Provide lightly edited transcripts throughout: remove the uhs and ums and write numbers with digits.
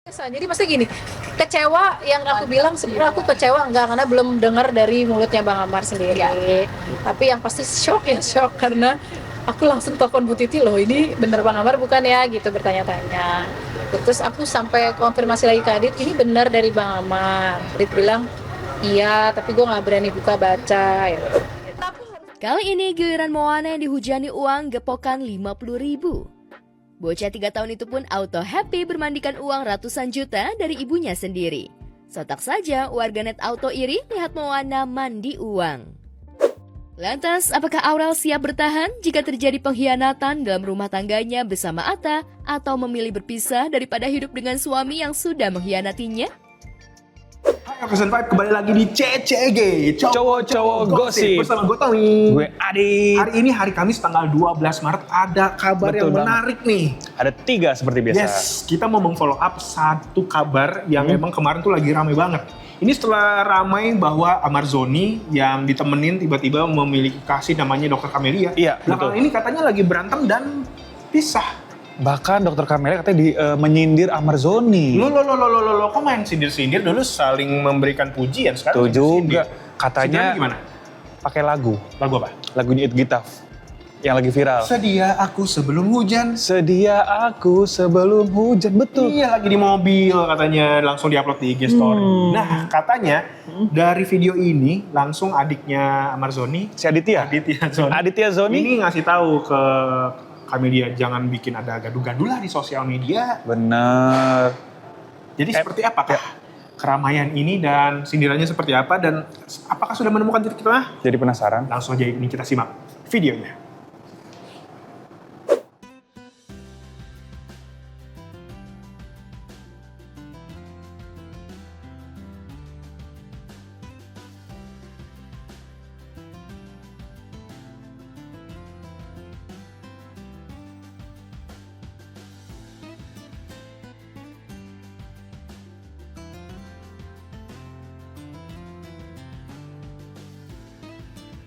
Jadi maksudnya gini, kecewa yang aku bilang sebenarnya aku kecewa enggak karena belum dengar dari mulutnya Bang Amar sendiri. Tapi yang pasti shock karena aku langsung telepon Bu Titi loh, ini bener Bang Amar bukan ya gitu bertanya-tanya. Terus aku sampai konfirmasi lagi ke Adit, ini benar dari Bang Amar. Adit bilang iya, tapi gue nggak berani buka baca. Ya. Kali ini giliran Moana yang dihujani uang gepokan 50.000. Bocah 3 tahun itu pun auto happy bermandikan uang ratusan juta dari ibunya sendiri. Sontak saja warganet auto iri lihat Moana mandi uang. Lantas, apakah Aurel siap bertahan jika terjadi pengkhianatan dalam rumah tangganya bersama Atta atau memilih berpisah daripada hidup dengan suami yang sudah mengkhianatinya? Hai Okesan Vibe, kembali lagi di CCG Cowok-cowok gosip bersama gue Tommy. Gue Adit. Hari ini hari Kamis tanggal 12 Maret ada kabar Betul yang menarik nih. Ada 3 seperti biasa. Yes, kita mau meng-follow up satu kabar yang emang kemarin tuh lagi ramai banget. Ini setelah ramai bahwa Amarzoni yang ditemenin tiba-tiba memiliki kasih namanya Dr. Camelia. Iya, betul. Ini katanya lagi berantem dan pisah. Bahkan Dokter Camelia katanya menyindir Amarzoni. Lo, kok main sindir-sindir dulu saling memberikan pujian sekarang? Tuh juga. Sindirannya Katanya gimana? pakai lagu. Lagu apa? Lagunya It Gitaf. Yang lagi viral. Sedia aku sebelum hujan. Sedia aku sebelum hujan. Betul. Iya, lagi di mobil katanya, langsung diupload di IG Story. Nah, katanya dari video ini langsung adiknya Amarzoni, Si Aditya. Aditya Zoni. ini ngasih tahu ke Camelia jangan bikin ada gaduh-gaduh lah di sosial media. Bener. Jadi seperti apakah keramaian ini dan sindirannya seperti apa dan apakah sudah menemukan titik tengah? Jadi penasaran. Langsung aja ini kita simak videonya.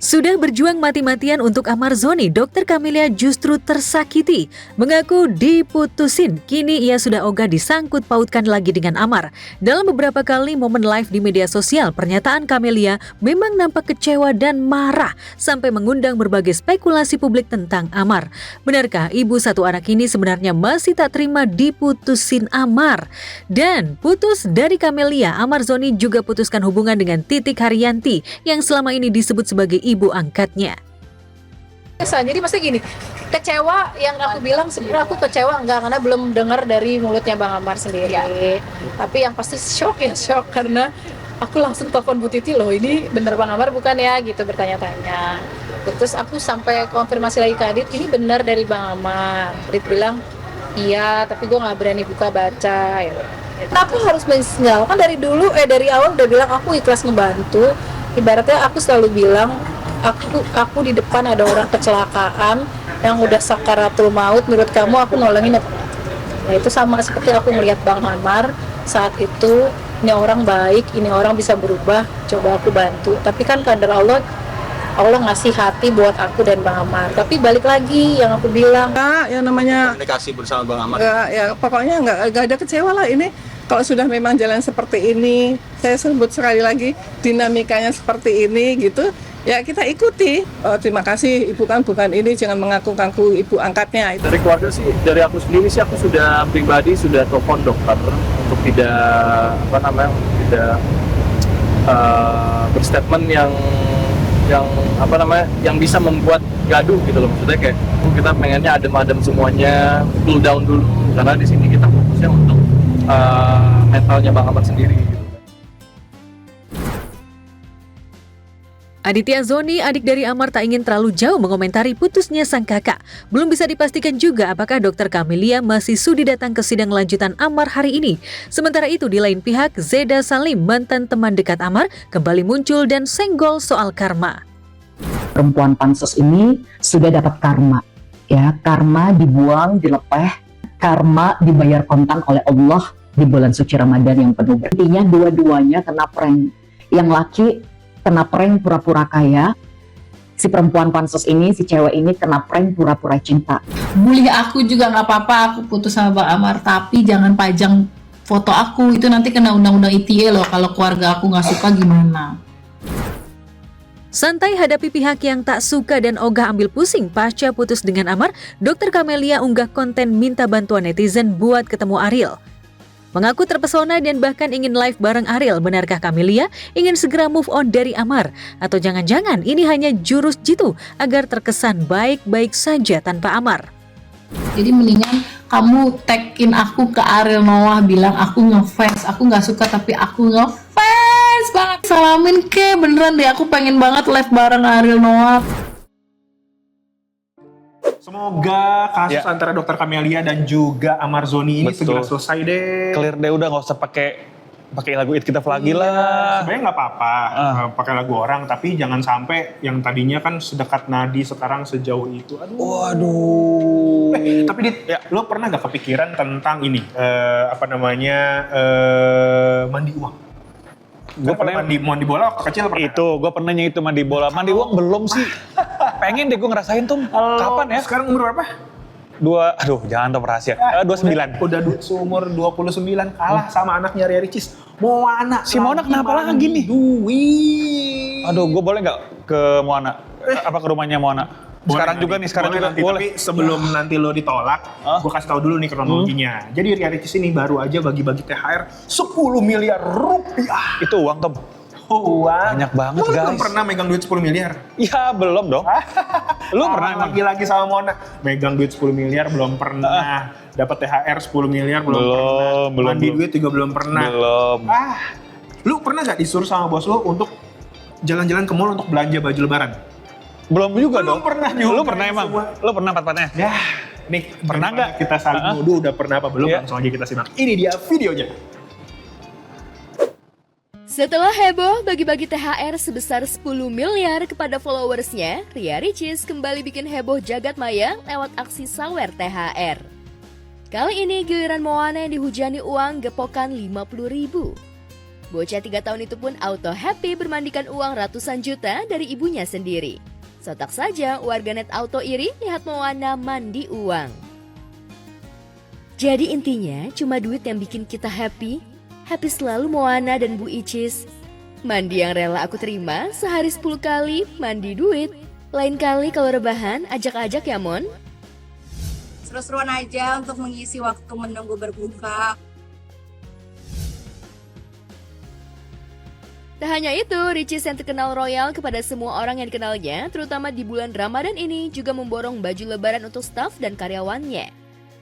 Sudah berjuang mati-matian untuk Amarzoni, Dr. Camelia justru tersakiti. Mengaku diputusin, kini ia sudah ogah disangkut pautkan lagi dengan Amar. Dalam beberapa kali momen live di media sosial, pernyataan Camelia memang nampak kecewa dan marah sampai mengundang berbagai spekulasi publik tentang Amar. Benarkah ibu satu anak ini sebenarnya masih tak terima diputusin Amar? Dan putus dari Camelia, Amarzoni juga putuskan hubungan dengan Titik Haryanti yang selama ini disebut sebagai ibu angkatnya. Jadi maksudnya gini, kecewa yang aku bilang sebenarnya aku kecewa enggak karena belum dengar dari mulutnya Bang Amar sendiri. Tapi yang pasti shock karena aku langsung telepon Bu Titi loh, ini bener Bang Amar bukan ya gitu bertanya-tanya. Terus aku sampai konfirmasi lagi ke Adit, ini benar dari Bang Amar. Adit bilang iya, tapi gue nggak berani buka baca. Ya. Aku harus mensinyal kan dari dulu dari awal udah bilang aku ikhlas ngebantu. Ibaratnya aku selalu bilang aku di depan ada orang kecelakaan yang udah sakaratul maut, menurut kamu aku nolongin apa? Nah itu sama seperti aku melihat Bang Amar saat itu, ini orang baik, ini orang bisa berubah, coba aku bantu. Tapi kan kadar Allah ngasih hati buat aku dan Bang Amar. Tapi balik lagi yang aku bilang, yang namanya komunikasi bersama Bang Amar. ya pokoknya nggak ada kecewa lah ini. Kalau sudah memang jalan seperti ini, saya sebut sekali lagi dinamikanya seperti ini gitu, ya kita ikuti. Terima kasih ibu kan bukan ini, jangan mengaku-ngaku ibu angkatnya. Dari keluarga sih, dari aku sendiri sih aku sudah pribadi sudah telepon dokter untuk tidak berstatement yang bisa membuat gaduh gitu loh. Maksudnya kayak kita pengennya adem-adem semuanya, cool down dulu karena di sini kita fokusnya untuk mentalnya Bang Amar sendiri gitu. Aditya Zoni, adik dari Amar, tak ingin terlalu jauh mengomentari putusnya sang kakak. Belum bisa dipastikan juga apakah Dr. Camelia masih sudi datang ke sidang lanjutan Amar hari ini. Sementara itu di lain pihak, Zeda Salim, mantan teman dekat Amar, kembali muncul dan senggol soal karma. Perempuan pansos ini sudah dapat karma, ya, karma dibuang, dilepeh, karma dibayar kontan oleh Allah di bulan suci Ramadan yang penuh. Intinya dua-duanya kena prank. Yang laki kena prank pura-pura kaya, si perempuan pansos ini, si cewek ini kena prank pura-pura cinta. Bully aku juga nggak apa-apa, aku putus sama Bang Amar, tapi jangan pajang foto aku, itu nanti kena undang-undang ITE loh, kalau keluarga aku nggak suka gimana. Santai hadapi pihak yang tak suka dan ogah ambil pusing pasca putus dengan Amar, Dr. Camelia unggah konten minta bantuan netizen buat ketemu Ariel. Mengaku terpesona dan bahkan ingin live bareng Ariel. Benarkah Camelia ingin segera move on dari Amar? Atau jangan-jangan ini hanya jurus jitu agar terkesan baik-baik saja tanpa Amar? Jadi mendingan kamu tag-in aku ke Ariel Noah, bilang aku ngefans, aku nggak suka tapi aku ngefans banget. Salamin ke, beneran deh, aku pengen banget live bareng Ariel Noah. Semoga kasus antara Dr. Camelia dan juga Amar Zoni ini segera selesai deh. Clear deh, udah nggak usah pakai lagu It Kita lagi lah. Sebenarnya nggak apa-apa pakai lagu orang, tapi jangan sampai yang tadinya kan sedekat nadi sekarang sejauh itu. Aduh. Waduh. Tapi Dit, lo pernah gak kepikiran tentang ini mandi uang? Gue pernah mandi bola waktu kecil pernah. Itu, gue pernahnya itu mandi bola. Mandi uang belum sih. Pengen deh gue ngerasain tuh. Kapan ya? Sekarang umur berapa? Jangan dong rahasia. 29. Udah seumur 29 kalah sama anaknya Ria Ricis. Moana. Si Moana kenapa lagi nih? Duit. Aduh, gue boleh nggak ke Moana? Apa ke rumahnya Moana? Sekarang juga nanti, boleh. Tapi sebelum nanti lo ditolak, gue kasih tahu dulu nih kronologinya. Jadi Ria Ricis ini baru aja bagi-bagi THR 10 miliar rupiah. Itu uang, Tom. Uang. Banyak banget, Lu guys. belum pernah megang duit 10 miliar? Ya, belum dong. Lu pernah emang? Lagi-lagi sama Mona. Megang duit 10 miliar belum pernah. Dapat THR 10 miliar belum pernah. Mandi duit juga belum pernah. Belum. Lu pernah gak disuruh sama bos lu untuk jalan-jalan ke mall untuk belanja baju lebaran? Belum juga dong. Belum pernah juga. Lu pernah emang? Lu pernah empat-empatnya? Ya, nih pernah nggak? Kita saling nuduh udah pernah apa belum? Langsung aja kita simak. Ini dia videonya. Setelah heboh bagi-bagi THR sebesar 10 miliar kepada followersnya, Ria Ricis kembali bikin heboh jagat maya lewat aksi sawer THR. Kali ini giliran Moana yang dihujani uang gepokan 50.000. Bocah 3 tahun itu pun auto happy bermandikan uang ratusan juta dari ibunya sendiri. Sontak saja warganet auto iri lihat Moana mandi uang. Jadi intinya cuma duit yang bikin kita happy. Happy selalu Moana dan Bu Icis. Mandi yang rela aku terima sehari 10 kali mandi duit. Lain kali kalau rebahan ajak-ajak ya Mon. Seru-seruan aja untuk mengisi waktu menunggu berbuka. Tak hanya itu, Ricis yang terkenal royal kepada semua orang yang dikenalnya, terutama di bulan Ramadan ini juga memborong baju lebaran untuk staf dan karyawannya.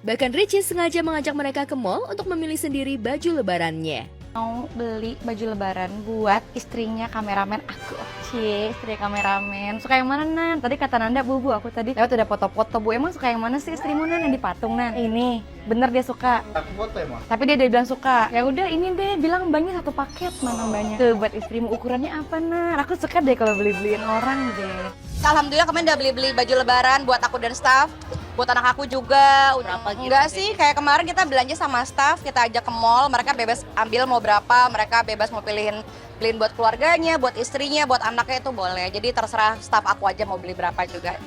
Bahkan Ricis sengaja mengajak mereka ke mall untuk memilih sendiri baju lebarannya. Mau beli baju lebaran buat istrinya kameramen aku. Cie, istri kameramen. Suka yang mana, Nan? Tadi kata Nanda, Bu, aku tadi lewat udah foto-foto, Bu. Emang suka yang mana sih istrimu, Nan? Yang dipatung, Nan? Ini, bener dia suka. Aku foto emang. Tapi dia udah bilang suka. Ya udah, ini deh, bilang mbaknya satu paket, mana mbaknya. Tuh, buat istrimu ukurannya apa, Nan? Aku suka deh kalau beli-beliin orang deh. Alhamdulillah kemarin udah beli baju lebaran buat aku dan staff. Buat anak aku juga. Berapa gitu? Enggak sih, kayak kemarin kita belanja sama staff, kita ajak ke mall, mereka bebas ambil mau berapa, mereka bebas mau beliin buat keluarganya, buat istrinya, buat anaknya itu boleh. Jadi terserah staff aku aja mau beli berapa juga.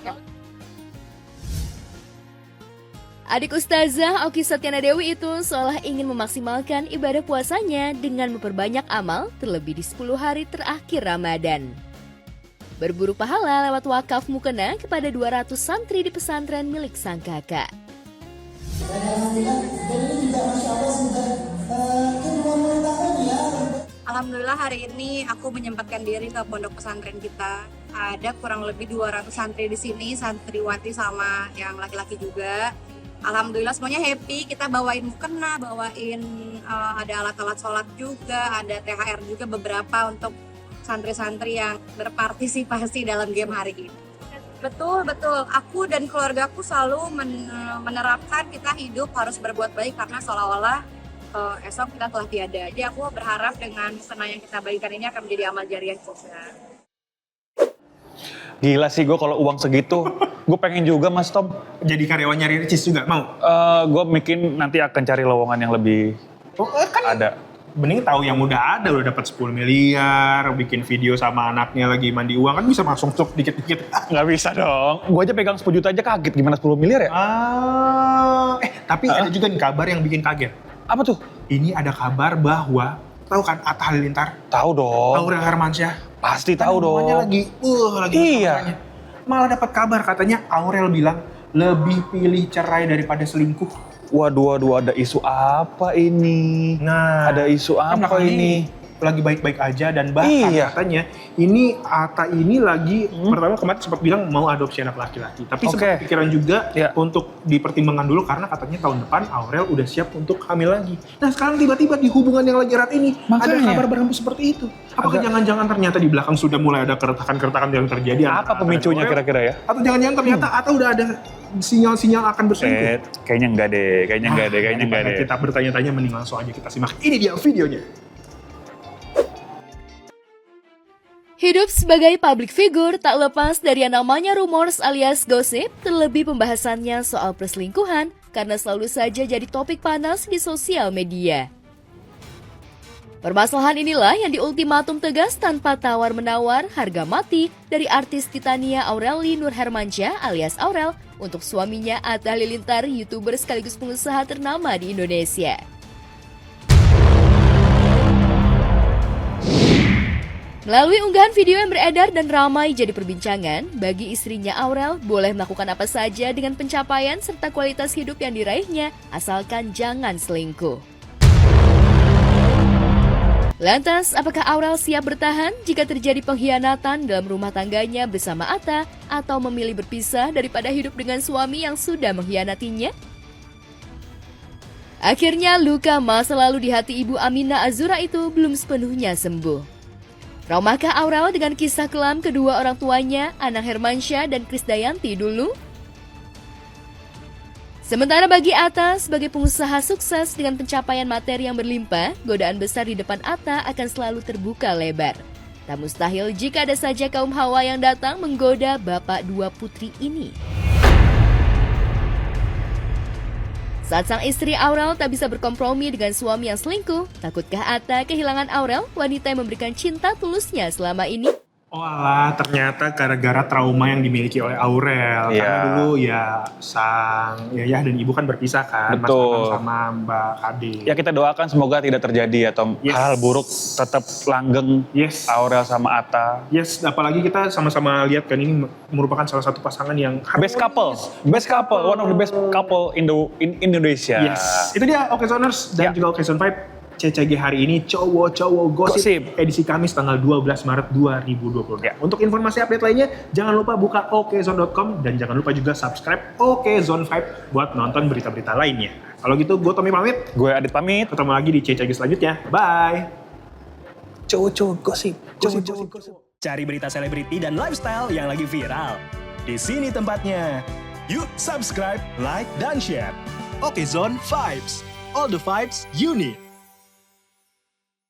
Adik Ustazah Oki Satyana Dewi itu seolah ingin memaksimalkan ibadah puasanya dengan memperbanyak amal terlebih di 10 hari terakhir Ramadan. Berburu pahala lewat wakaf mukena kepada 200 santri di pesantren milik sang kakak. Alhamdulillah hari ini aku menyempatkan diri ke pondok pesantren kita. Ada kurang lebih 200 santri di sini, santriwati sama yang laki-laki juga. Alhamdulillah semuanya happy, kita bawain mukena, bawain ada alat-alat sholat juga, ada THR juga beberapa untuk santri-santri yang berpartisipasi dalam game hari ini. Betul. Aku dan keluargaku selalu menerapkan kita hidup harus berbuat baik karena seolah-olah esok kita telah tiada. Jadi aku berharap dengan mukena yang kita bagikan ini akan menjadi amal jariah juga. Gila sih gue kalau uang segitu, gue pengen juga Mas Tom. Jadi karyawannya Ricis juga mau? Gue mungkin nanti akan cari lowongan yang lebih ada. Mending tahu yang udah ada, udah dapat 10 miliar, bikin video sama anaknya lagi mandi uang, kan bisa langsung cuk dikit-dikit. Nggak bisa dong, gue aja pegang 10 juta aja kaget, gimana 10 miliar ya? Tapi ada juga nih kabar yang bikin kaget. Apa tuh? ini ada kabar bahwa, tahu kan Atta Halilintar? Tahu dong. Aurel Hermansyah? Pasti tahu dong. Hubungannya lagi Iya. katanya. Malah dapat kabar katanya Aurel bilang lebih pilih cerai daripada selingkuh. Waduh, ada isu apa ini? Nah, Ada isu kan apa belakangan ini? Lagi baik-baik aja dan bahkan Iya. katanya ini Atta ini lagi pertama kemarin sempat bilang mau adopsi anak laki-laki, tapi Oke. sempat pikiran juga Iya. untuk dipertimbangkan dulu karena katanya tahun depan Aurel udah siap untuk hamil lagi. Nah sekarang tiba-tiba di hubungan yang lagi erat ini ada Makanya. kabar berhembus seperti itu. Apakah jangan-jangan ternyata di belakang sudah mulai ada keretakan-keretakan yang terjadi? Apa antara pemicunya Aurel? kira-kira ya? Atau jangan-jangan ternyata atau udah ada sinyal-sinyal akan berselingkuh? Kayaknya enggak deh, kayaknya enggak Daripada deh. kita bertanya-tanya mending langsung aja kita simak. Ini dia videonya. Hidup sebagai public figure tak lepas dari yang namanya rumors alias gosip, terlebih pembahasannya soal perselingkuhan karena selalu saja jadi topik panas di sosial media. Permasalahan inilah yang diultimatum tegas tanpa tawar-menawar harga mati dari artis Titania Aureli Nur Hermansyah alias Aurel untuk suaminya Atta Halilintar, YouTuber sekaligus pengusaha ternama di Indonesia. Melalui unggahan video yang beredar dan ramai jadi perbincangan, bagi istrinya Aurel boleh melakukan apa saja dengan pencapaian serta kualitas hidup yang diraihnya, asalkan jangan selingkuh. Lantas, apakah Aurel siap bertahan jika terjadi pengkhianatan dalam rumah tangganya bersama Atta atau memilih berpisah daripada hidup dengan suami yang sudah mengkhianatinya? Akhirnya, luka masa lalu di hati ibu Aminah Azura itu belum sepenuhnya sembuh. Traumakah Aurel dengan kisah kelam kedua orang tuanya, Anang Hermansyah dan Krisdayanti dulu? Sementara bagi Atta, sebagai pengusaha sukses dengan pencapaian materi yang berlimpah, godaan besar di depan Atta akan selalu terbuka lebar. Tak mustahil jika ada saja kaum hawa yang datang menggoda bapak dua putri ini. Saat sang istri Aurel tak bisa berkompromi dengan suami yang selingkuh, takutkah Atta kehilangan Aurel, wanita yang memberikan cinta tulusnya selama ini? Oh alah, ternyata gara-gara trauma yang dimiliki oleh Aurel. Iya. Karena dulu ya sang Yayah dan ibu kan berpisah kan. Mas Betul. Anang sama Mbak Kade. Ya kita doakan semoga tidak terjadi atau Yes. hal buruk tetap langgeng Yes. Aurel sama Atta. Yes, apalagi kita sama-sama lihat kan ini merupakan salah satu pasangan yang Best couple, one of the best couple in Indonesia. Yes. Itu dia Okezoners dan Ya. juga Okezon 5 CCG hari ini cowok-cowok gosip edisi Kamis tanggal 12 Maret 2020. Ya. Untuk informasi update lainnya jangan lupa buka okezone.com dan jangan lupa juga subscribe Okezone 5 buat nonton berita-berita lainnya. Kalau gitu gue Tommy pamit. Gue Adit pamit. Ketemu lagi di CCG selanjutnya. Bye. Cowok-cowok gosip. Cari berita selebriti dan lifestyle yang lagi viral. Di sini tempatnya. Yuk subscribe, like, dan share. Okezone Vibes. All the vibes you need.